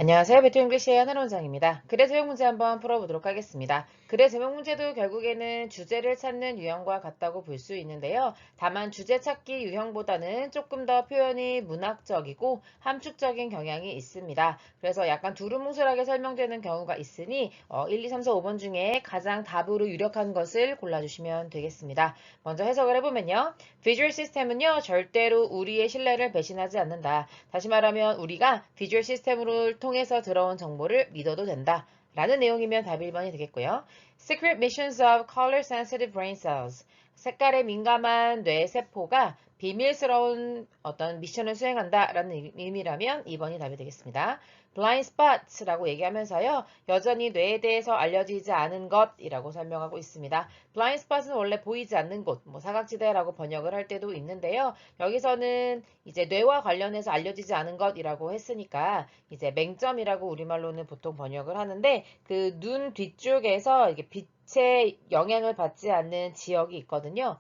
안녕하세요. 배트 잉글리시의 하나 원장입니다. 글의 제목 문제 한번 풀어보도록 하겠습니다. 글의 제목 문제도 결국에는 주제를 찾는 유형과 같다고 볼 수 있는데요. 다만 주제 찾기 유형보다는 조금 더 표현이 문학적이고 함축적인 경향이 있습니다. 그래서 약간 두루뭉술하게 설명되는 경우가 있으니 1, 2, 3, 4, 5번 중에 가장 답으로 유력한 것을 골라주시면 되겠습니다. 먼저 해석을 해보면요. 비주얼 시스템은요. 절대로 우리의 신뢰를 배신하지 않는다. 다시 말하면 우리가 비주얼 시스템을 통해서 들어온 정보를 믿어도 된다. 라는 내용이면 답 1번이 되겠고요. Secret missions of color sensitive brain cells. 색깔에 민감한 뇌세포가 비밀스러운 어떤 미션을 수행한다 라는 의미라면 2번이 답이 되겠습니다. blind spots라고 얘기하면서요. 여전히 뇌에 대해서 알려지지 않은 것이라고 설명하고 있습니다. blind spot은 원래 보이지 않는 곳, 사각지대라고 번역을 할 때도 있는데요. 여기서는 이제 뇌와 관련해서 알려지지 않은 것이라고 했으니까 이제 맹점이라고 우리말로는 보통 번역을 하는데 그 눈 뒤쪽에서 이게 빛의 영향을 받지 않는 지역이 있거든요.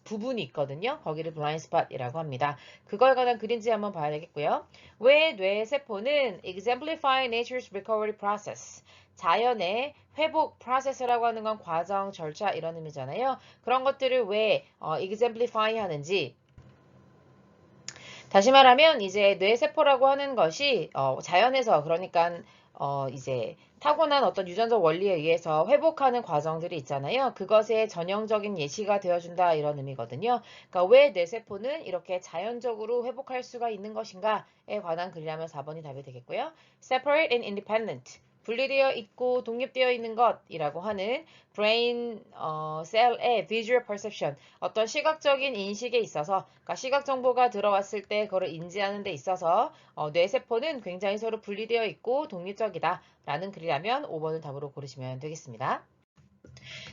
부분이 있거든요. 거기를 blind spot이라고 합니다. 그거에 관한 그림지 한번 봐야 되겠고요. 왜 뇌 세포는 exemplify nature's recovery process. 자연의 회복 프로세스라고 하는 건 과정, 절차 이런 의미잖아요. 그런 것들을 왜 exemplify 하는지 다시 말하면 이제 뇌세포라고 하는 것이 자연에서 그러니까 이제 타고난 어떤 유전적 원리에 의해서 회복하는 과정들이 있잖아요. 그것의 전형적인 예시가 되어준다 이런 의미거든요. 그러니까 왜 뇌세포는 이렇게 자연적으로 회복할 수가 있는 것인가에 관한 글이라면 4번이 답이 되겠고요. Separate and independent. 분리되어 있고 독립되어 있는 것이라고 하는 brain 셀의 visual perception, 어떤 시각적인 인식에 있어서, 그러니까 시각 정보가 들어왔을 때 그걸 인지하는 데 있어서 뇌세포는 굉장히 서로 분리되어 있고 독립적이다 라는 글이라면 5번을 답으로 고르시면 되겠습니다.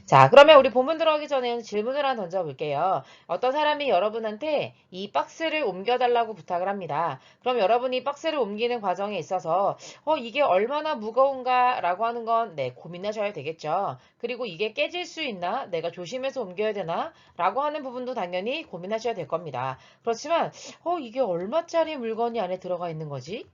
자, 그러면 우리 본문 들어가기 전에 질문을 하나 던져볼게요. 어떤 사람이 여러분한테 이 박스를 옮겨달라고 부탁을 합니다. 그럼 여러분이 박스를 옮기는 과정에 있어서 이게 얼마나 무거운가 라고 하는 건 네, 고민하셔야 되겠죠. 그리고 이게 깨질 수 있나? 내가 조심해서 옮겨야 되나? 라고 하는 부분도 당연히 고민하셔야 될 겁니다. 그렇지만 이게 얼마짜리 물건이 안에 들어가 있는 거지?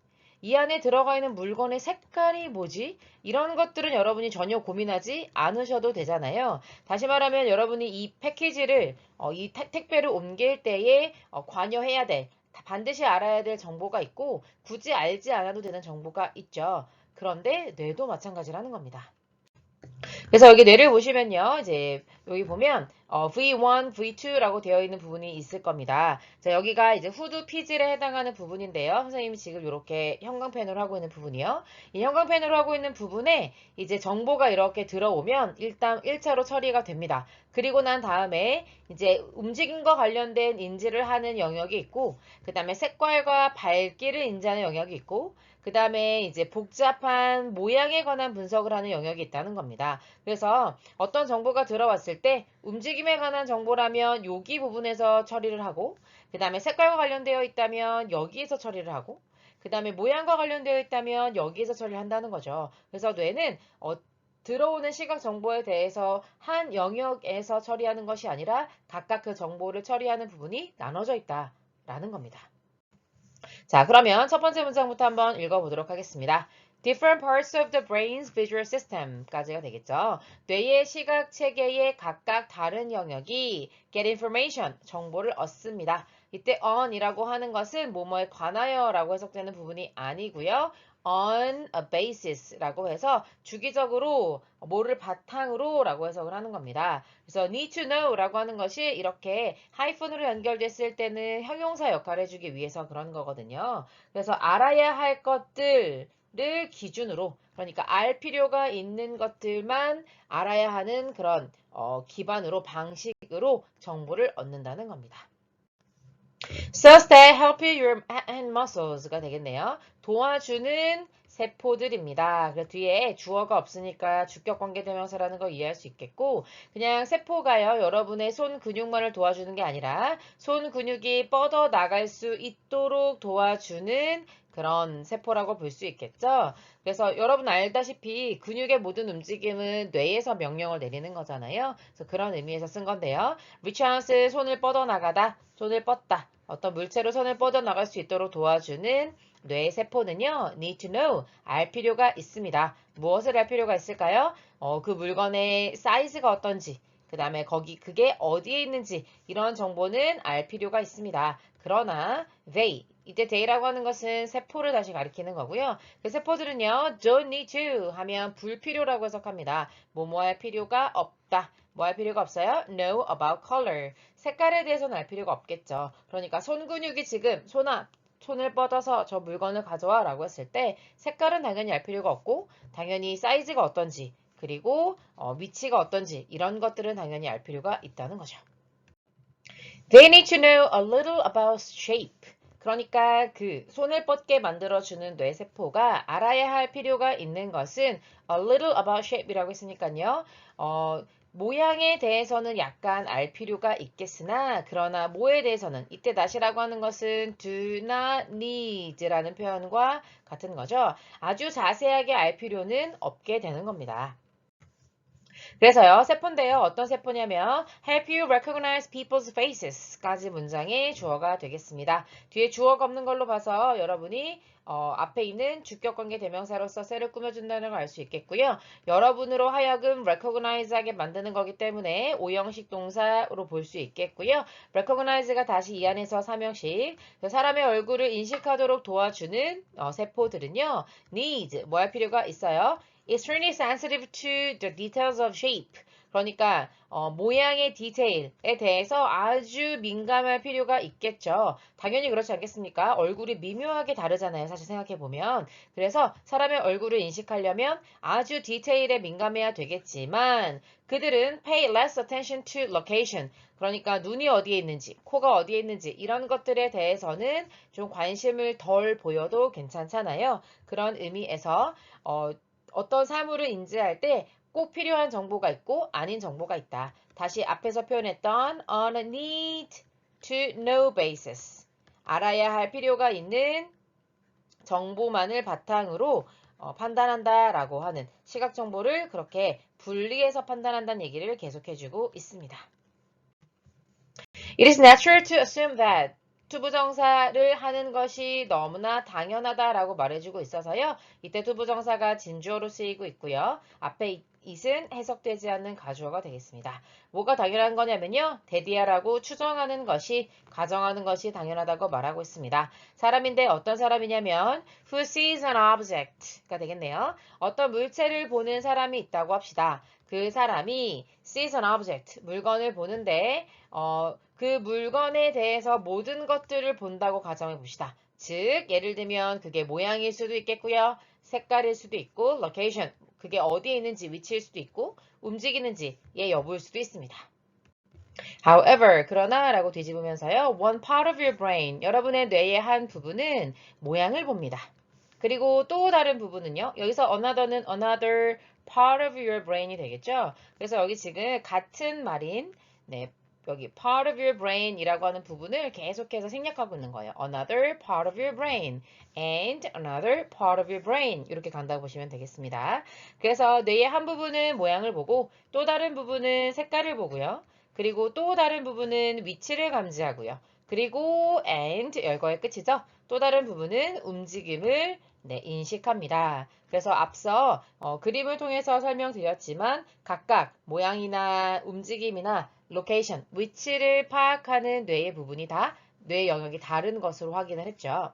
이 안에 들어가 있는 물건의 색깔이 뭐지? 이런 것들은 여러분이 전혀 고민하지 않으셔도 되잖아요. 다시 말하면 여러분이 이 패키지를, 이 택배를 옮길 때에 관여해야 될, 반드시 알아야 될 정보가 있고 굳이 알지 않아도 되는 정보가 있죠. 그런데 뇌도 마찬가지라는 겁니다. 그래서 여기 뇌를 보시면요. 이제 여기 보면 V1, V2라고 되어 있는 부분이 있을 겁니다. 자, 여기가 이제 후드 피질에 해당하는 부분인데요. 선생님이 지금 이렇게 형광펜으로 하고 있는 부분이요. 이 형광펜으로 하고 있는 부분에 이제 정보가 이렇게 들어오면 일단 1차로 처리가 됩니다. 그리고 난 다음에 이제 움직임과 관련된 인지를 하는 영역이 있고, 그 다음에 색깔과 밝기를 인지하는 영역이 있고, 그 다음에 이제 복잡한 모양에 관한 분석을 하는 영역이 있다는 겁니다. 그래서 어떤 정보가 들어왔을 때 움직임에 관한 정보라면 여기 부분에서 처리를 하고, 그 다음에 색깔과 관련되어 있다면 여기에서 처리를 하고, 그 다음에 모양과 관련되어 있다면 여기에서 처리를 한다는 거죠. 그래서 뇌는 들어오는 시각 정보에 대해서 한 영역에서 처리하는 것이 아니라 각각 그 정보를 처리하는 부분이 나눠져 있다라는 겁니다. 자, 그러면 첫 번째 문장부터 한번 읽어보도록 하겠습니다. Different parts of the brain's visual system까지가 되겠죠. 뇌의 시각 체계의 각각 다른 영역이 get information, 정보를 얻습니다. 이때 on이라고 하는 것은 뭐뭐에 관하여라고 해석되는 부분이 아니고요. on a basis라고 해서 주기적으로 뭐를 바탕으로 라고 해석을 하는 겁니다. 그래서 need to know라고 하는 것이 이렇게 하이픈으로 연결됐을 때는 형용사 역할을 해주기 위해서 그런 거거든요. 그래서 알아야 할 것들을 기준으로, 그러니까 알 필요가 있는 것들만 알아야 하는 그런 기반으로 방식으로 정보를 얻는다는 겁니다. Cells that help your hand muscles가 되겠네요. 도와주는 세포들입니다. 그 뒤에 주어가 없으니까 주격 관계대명사라는 걸 이해할 수 있겠고, 그냥 세포가요, 여러분의 손 근육만을 도와주는 게 아니라 손 근육이 뻗어 나갈 수 있도록 도와주는 그런 세포라고 볼 수 있겠죠. 그래서 여러분 알다시피 근육의 모든 움직임은 뇌에서 명령을 내리는 거잖아요. 그래서 그런 의미에서 쓴 건데요. reach out은 손을 뻗어 나가다, 손을 뻗다. 어떤 물체로 손을 뻗어나갈 수 있도록 도와주는 뇌 세포는요, need to know, 알 필요가 있습니다. 무엇을 알 필요가 있을까요? 그 물건의 사이즈가 어떤지, 그 다음에 그게 어디에 있는지, 이런 정보는 알 필요가 있습니다. 그러나, 이때 they라고 하는 것은 세포를 다시 가리키는 거고요. 그 세포들은요, don't need to 하면 불필요라고 해석합니다. 뭐뭐 할 필요가 없다. 뭐 할 필요가 없어요? Know about color. 색깔에 대해서는 알 필요가 없겠죠. 그러니까 손 근육이 지금 손을 뻗어서 저 물건을 가져와 라고 했을 때 색깔은 당연히 알 필요가 없고 당연히 사이즈가 어떤지 그리고 위치가 어떤지 이런 것들은 당연히 알 필요가 있다는 거죠. They need to know a little about shape. 그러니까 그 손을 뻗게 만들어주는 뇌세포가 알아야 할 필요가 있는 것은 a little about shape이라고 했으니까요. 모양에 대해서는 약간 알 필요가 있겠으나 그러나 뭐에 대해서는 이때 not이라고 하는 것은 do not need라는 표현과 같은 거죠. 아주 자세하게 알 필요는 없게 되는 겁니다. 그래서요, 세포인데요. 어떤 세포냐면 help you recognize people's faces 까지 문장의 주어가 되겠습니다. 뒤에 주어가 없는 걸로 봐서 여러분이 앞에 있는 주격관계 대명사로서 셀을 꾸며준다는 걸 알 수 있겠고요. 여러분으로 하여금 recognize하게 만드는 거기 때문에 5형식 동사로 볼 수 있겠고요. recognize가 다시 이 안에서 3형식 사람의 얼굴을 인식하도록 도와주는 세포들은요. need, 뭐 할 필요가 있어요? Extremely sensitive to the details of shape. 그러니까 모양의 디테일에 대해서 아주 민감할 필요가 있겠죠. 당연히 그렇지 않겠습니까? 얼굴이 미묘하게 다르잖아요. 사실 생각해보면. 그래서 사람의 얼굴을 인식하려면 아주 디테일에 민감해야 되겠지만 그들은 pay less attention to location. 그러니까 눈이 어디에 있는지, 코가 어디에 있는지 이런 것들에 대해서는 좀 관심을 덜 보여도 괜찮잖아요. 그런 의미에서 어떤 사물을 인지할 때 꼭 필요한 정보가 있고 아닌 정보가 있다. 다시 앞에서 표현했던 on a need to know basis. 알아야 할 필요가 있는 정보만을 바탕으로 판단한다라고 하는 시각 정보를 그렇게 분리해서 판단한다는 얘기를 계속해주고 있습니다. It is natural to assume that 투부정사를 하는 것이 너무나 당연하다라고 말해주고 있어서요. 이때 투부정사가 진주어로 쓰이고 있고요. 앞에 it은 해석되지 않는 가주어가 되겠습니다. 뭐가 당연한 거냐면요. 대디아라고 추정하는 것이, 가정하는 것이 당연하다고 말하고 있습니다. 사람인데 어떤 사람이냐면 who sees an object가 되겠네요. 어떤 물체를 보는 사람이 있다고 합시다. 그 사람이 sees an object, 물건을 보는데 그 물건에 대해서 모든 것들을 본다고 가정해 봅시다. 즉, 예를 들면 그게 모양일 수도 있겠고요. 색깔일 수도 있고, location, 그게 어디에 있는지 위치일 수도 있고, 움직이는지의 여부일 수도 있습니다. However, 그러나 라고 뒤집으면서요. One part of your brain, 여러분의 뇌의 한 부분은 모양을 봅니다. 그리고 또 다른 부분은요. 여기서 another는 another part of your brain이 되겠죠. 그래서 여기 지금 같은 말인 여기 part of your brain 이라고 하는 부분을 계속해서 생략하고 있는 거예요. Another part of your brain and another part of your brain 이렇게 간다고 보시면 되겠습니다. 그래서 뇌의 한 부분은 모양을 보고 또 다른 부분은 색깔을 보고요. 그리고 또 다른 부분은 위치를 감지하고요. 그리고 and 열거의 끝이죠. 또 다른 부분은 움직임을 인식합니다. 그래서 앞서 그림을 통해서 설명드렸지만 각각 모양이나 움직임이나 로케이션, 위치를 파악하는 뇌의 부분이 다 뇌 영역이 다른 것으로 확인을 했죠.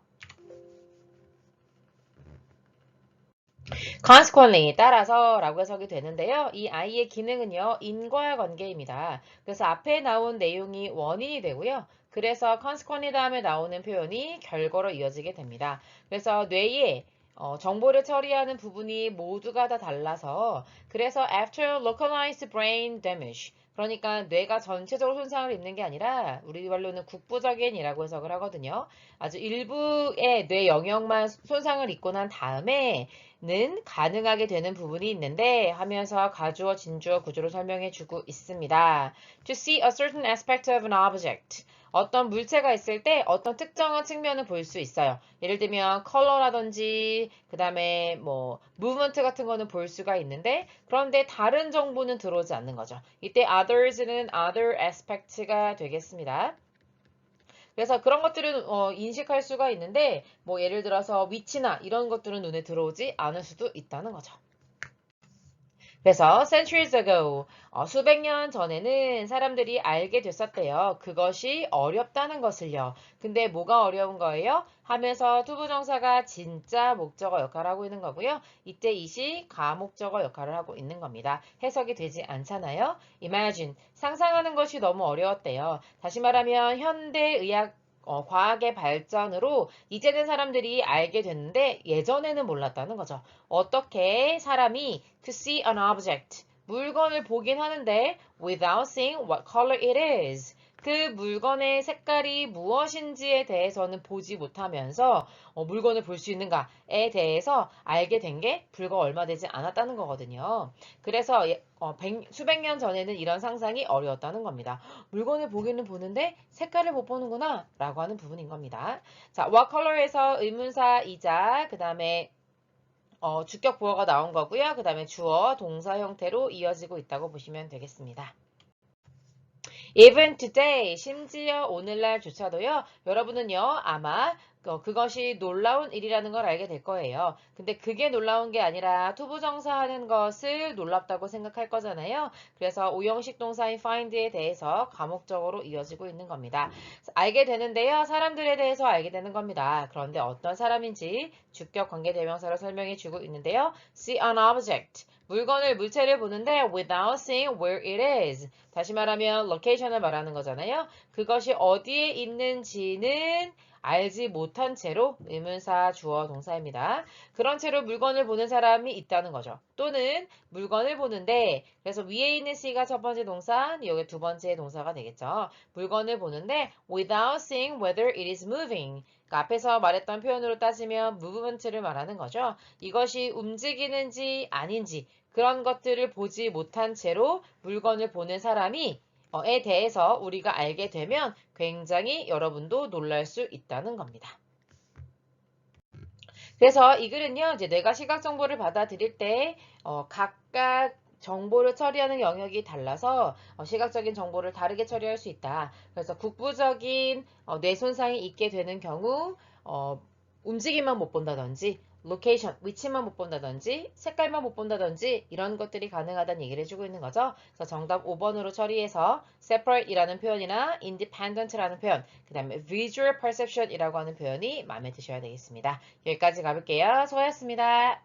Consequently, 따라서 라고 해석이 되는데요. 이 I의 기능은요. 인과관계입니다. 그래서 앞에 나온 내용이 원인이 되고요. 그래서 consequently 다음에 나오는 표현이 결과로 이어지게 됩니다. 그래서 뇌에 정보를 처리하는 부분이 모두가 다 달라서 그래서 after localized brain damage 그러니까 뇌가 전체적으로 손상을 입는 게 아니라 우리 말로는 국부적인이라고 해석을 하거든요. 아주 일부의 뇌 영역만 손상을 입고 난 다음에 는 가능하게 되는 부분이 있는데 하면서 가주어, 진주어 구조로 설명해 주고 있습니다. To see a certain aspect of an object. 어떤 물체가 있을 때 어떤 특정한 측면을 볼 수 있어요. 예를 들면 컬러라든지 그 다음에 뭐 무브먼트 같은 거는 볼 수가 있는데 그런데 다른 정보는 들어오지 않는 거죠. 이때 others는 other aspect가 되겠습니다. 그래서 그런 것들은 인식할 수가 있는데 뭐 예를 들어서 위치나 이런 것들은 눈에 들어오지 않을 수도 있다는 거죠. 그래서 centuries ago, 수백 년 전에는 사람들이 알게 됐었대요. 그것이 어렵다는 것을요. 근데 뭐가 어려운 거예요? 하면서 투부정사가 진짜 목적어 역할을 하고 있는 거고요. 이때 이시 가목적어 역할을 하고 있는 겁니다. 해석이 되지 않잖아요. imagine, 상상하는 것이 너무 어려웠대요. 다시 말하면 현대의학 과학의 발전으로 이제는 사람들이 알게 됐는데 예전에는 몰랐다는 거죠. 어떻게 사람이 to see an object, 물건을 보긴 하는데 without seeing what color it is. 그 물건의 색깔이 무엇인지에 대해서는 보지 못하면서 물건을 볼 수 있는가에 대해서 알게 된 게 불과 얼마 되지 않았다는 거거든요. 그래서 수백 년 전에는 이런 상상이 어려웠다는 겁니다. 물건을 보기는 보는데 색깔을 못 보는구나 라고 하는 부분인 겁니다. 자, what color에서 의문사이자 그 다음에 주격 부어가 나온 거고요. 그 다음에 주어, 동사 형태로 이어지고 있다고 보시면 되겠습니다. Even today, 심지어 오늘날조차도요. 여러분은요. 아마 그것이 놀라운 일이라는 걸 알게 될 거예요. 근데 그게 놀라운 게 아니라 투부정사 하는 것을 놀랍다고 생각할 거잖아요. 그래서 오형식 동사인 find에 대해서 과목적으로 이어지고 있는 겁니다. 알게 되는데요. 사람들에 대해서 알게 되는 겁니다. 그런데 어떤 사람인지 주격 관계대명사로 설명해 주고 있는데요. See an object. 물건을, 물체를 보는데 without seeing where it is. 다시 말하면 location을 말하는 거잖아요. 그것이 어디에 있는지는 알지 못한 채로 의문사, 주어, 동사입니다. 그런 채로 물건을 보는 사람이 있다는 거죠. 또는 물건을 보는데 그래서 위에 있는 C가 첫 번째 동사, 여기 두 번째 동사가 되겠죠. 물건을 보는데 without seeing whether it is moving. 그러니까 앞에서 말했던 표현으로 따지면 movement를 말하는 거죠. 이것이 움직이는지 아닌지 그런 것들을 보지 못한 채로 물건을 보는 사람이 에 대해서 우리가 알게 되면 굉장히 여러분도 놀랄 수 있다는 겁니다. 그래서 이 글은요, 이제 뇌가 시각 정보를 받아들일 때 각각 정보를 처리하는 영역이 달라서 시각적인 정보를 다르게 처리할 수 있다. 그래서 국부적인 뇌 손상이 있게 되는 경우 움직임만 못 본다든지 로케이션, 위치만 못 본다든지 색깔만 못 본다든지 이런 것들이 가능하다는 얘기를 해주고 있는 거죠. 그래서 정답 5번으로 처리해서 separate이라는 표현이나 independent라는 표현, 그 다음에 visual perception이라고 하는 표현이 마음에 드셔야 되겠습니다. 여기까지 가볼게요. 수고하셨습니다.